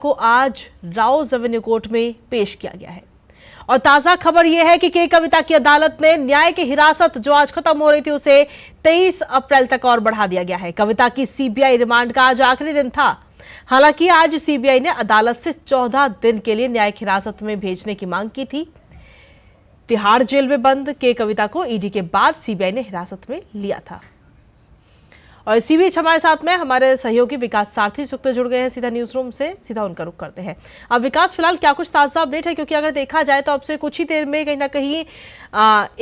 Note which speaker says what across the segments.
Speaker 1: को आज Rouse Avenue court में पेश किया गया है। और ताजा खबर यह है कि के कविता की अदालत ने न्याय की हिरासत जो आज खत्म हो रही थी उसे 23 अप्रैल तक और बढ़ा दिया गया है। कविता की सीबीआई रिमांड का आज आखिरी दिन था। हालांकि आज सीबीआई ने अदालत से 14 दिन के लिए न्यायिक हिरासत में भेजने की मांग की थी। तिहाड़ जेल में बंद के कविता को ईडी के बाद सीबीआई ने हिरासत में लिया था। और इसी बीच हमारे साथ में हमारे सहयोगी विकास सारथी इस वक्त जुड़ गए हैं सीधा न्यूज रूम से। सीधा उनका रुख करते हैं। अब विकास, फिलहाल क्या कुछ ताजा अपडेट है? क्योंकि अगर देखा जाए तो अब से कुछ ही देर में कहीं ना कहीं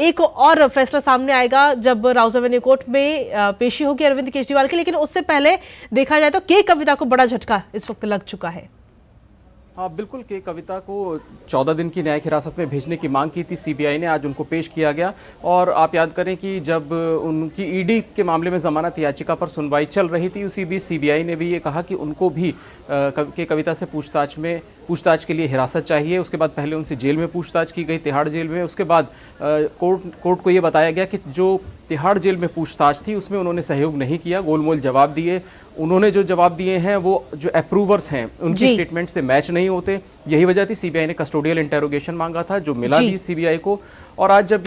Speaker 1: एक और फैसला सामने आएगा जब राउज एवेन्यू कोर्ट में पेशी होगी अरविंद केजरीवाल की। लेकिन उससे पहले देखा जाए तो के कविता को बड़ा झटका इस वक्त लग चुका है।
Speaker 2: हाँ बिल्कुल, के कविता को 14 दिन की न्यायिक हिरासत में भेजने की मांग की थी सीबीआई ने, आज उनको पेश किया गया। और आप याद करें कि जब उनकी ईडी के मामले में जमानत याचिका पर सुनवाई चल रही थी, उसी बीच सीबीआई ने भी ये कहा कि उनको भी के कविता से पूछताछ के लिए हिरासत चाहिए। उसके बाद पहले उनसे जेल में पूछताछ की गई, तिहाड़ जेल में। उसके बाद कोर्ट को ये बताया गया कि जो तिहाड़ जेल में पूछताछ थी उसमें उन्होंने सहयोग नहीं किया, गोलमोल जवाब दिए। उन्होंने जो जवाब दिए हैं वो जो अप्रूवर्स हैं उनकी स्टेटमेंट से मैच नहीं होते। यही वजह थी सीबीआई ने कस्टोडियल इंटेरोगेशन मांगा था, जो मिला भी सीबीआई को। और आज जब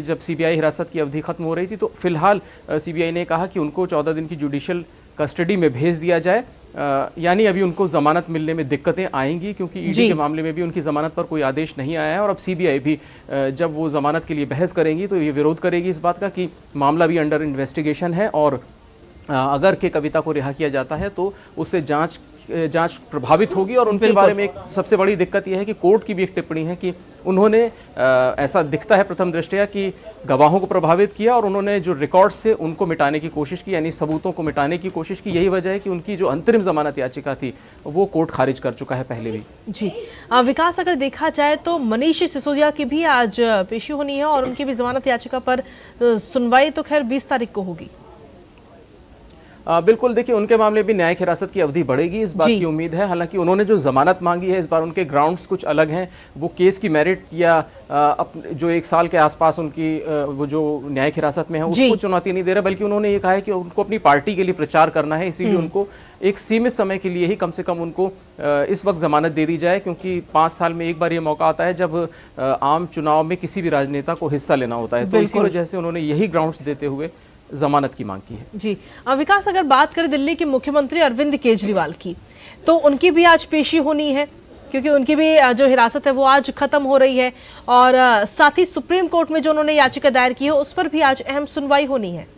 Speaker 2: जब सीबीआई हिरासत की अवधि खत्म हो रही थी तो फिलहाल सीबीआई ने कहा कि उनको 14 दिन की जुडिशियल कस्टडी में भेज दिया जाए। यानी अभी उनको जमानत मिलने में दिक्कतें आएंगी, क्योंकि ईडी के मामले में भी उनकी जमानत पर कोई आदेश नहीं आया है। और अब सीबीआई भी जब वो जमानत के लिए बहस करेंगी तो ये विरोध करेगी इस बात का कि मामला भी अंडर इन्वेस्टिगेशन है, और अगर के कविता को रिहा किया जाता है तो उससे जांच प्रभावित होगी। और उनके बारे में एक सबसे बड़ी दिक्कत यह है कि कोर्ट की भी एक टिप्पणी है कि उन्होंने ऐसा दिखता है प्रथम दृष्टया कि गवाहों को प्रभावित किया और उन्होंने जो रिकॉर्ड्स थे उनको मिटाने की कोशिश की, यानी सबूतों को मिटाने की कोशिश की। यही वजह है कि उनकी जो अंतरिम जमानत याचिका थी वो कोर्ट खारिज कर चुका है पहले भी। जी
Speaker 1: विकास, अगर देखा जाए तो मनीष सिसोदिया की भी आज पेशी होनी है और उनकी भी जमानत याचिका पर सुनवाई तो खैर 20 तारीख को होगी।
Speaker 2: बिल्कुल, देखिए उनके मामले भी न्यायिक हिरासत की अवधि बढ़ेगी, इस बात की उम्मीद है। हालांकि उन्होंने जो जमानत मांगी है इस बार उनके ग्राउंड्स कुछ अलग हैं। वो केस की मेरिट या जो 1 साल के आसपास उनकी वो जो न्यायिक हिरासत में है उसको चुनौती नहीं दे रहा, बल्कि उन्होंने ये कहा है कि उनको अपनी पार्टी के लिए प्रचार करना है। इसीलिए उनको एक सीमित समय के लिए ही कम से कम उनको इस वक्त जमानत दे दी जाए, क्योंकि 5 साल में एक बार ये मौका आता है जब आम चुनाव में किसी भी राजनेता को हिस्सा लेना होता है। तो इसी वजह से उन्होंने यही ग्राउंड्स देते हुए जमानत की मांग की है।
Speaker 1: जी विकास, अगर बात करें दिल्ली के मुख्यमंत्री अरविंद केजरीवाल की, तो उनकी भी आज पेशी होनी है, क्योंकि उनकी भी जो हिरासत है वो आज खत्म हो रही है। और साथ ही सुप्रीम कोर्ट में जो उन्होंने याचिका दायर की है उस पर भी आज अहम सुनवाई होनी है।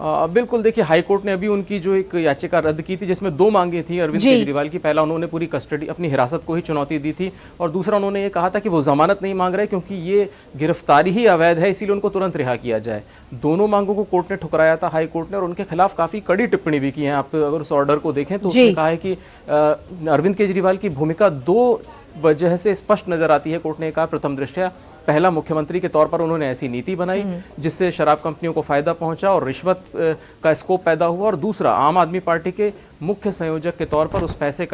Speaker 2: बिल्कुल, देखिए हाई कोर्ट ने अभी उनकी जो एक याचिका रद्द की थी जिसमें 2 मांगे थी अरविंद केजरीवाल की। पहला, उन्होंने पूरी कस्टडी अपनी हिरासत को ही चुनौती दी थी, और दूसरा उन्होंने ये कहा था कि वो जमानत नहीं मांग रहे क्योंकि ये गिरफ्तारी ही अवैध है, इसीलिए उनको तुरंत रिहा किया जाए। दोनों मांगों को कोर्ट ने ठुकराया था, हाई कोर्ट ने, और उनके खिलाफ काफी कड़ी टिप्पणी भी की है। आप अगर उस ऑर्डर को देखें तो उसने कहा है कि अरविंद केजरीवाल की भूमिका 2 वजह से स्पष्ट नजर आती है। कोर्ट ने कहा, प्रथम दृष्टया पहला, मुख्यमंत्री के तौर पर उन्होंने ऐसी नीति बनाई जिससे शराब कंपनियों को फायदा पहुंचा और रिश्वत का स्कोप पैदा हुआ, और दूसरा, आम आदमी पार्टी के मुख्य संयोजक के तौर पर उस पैसे का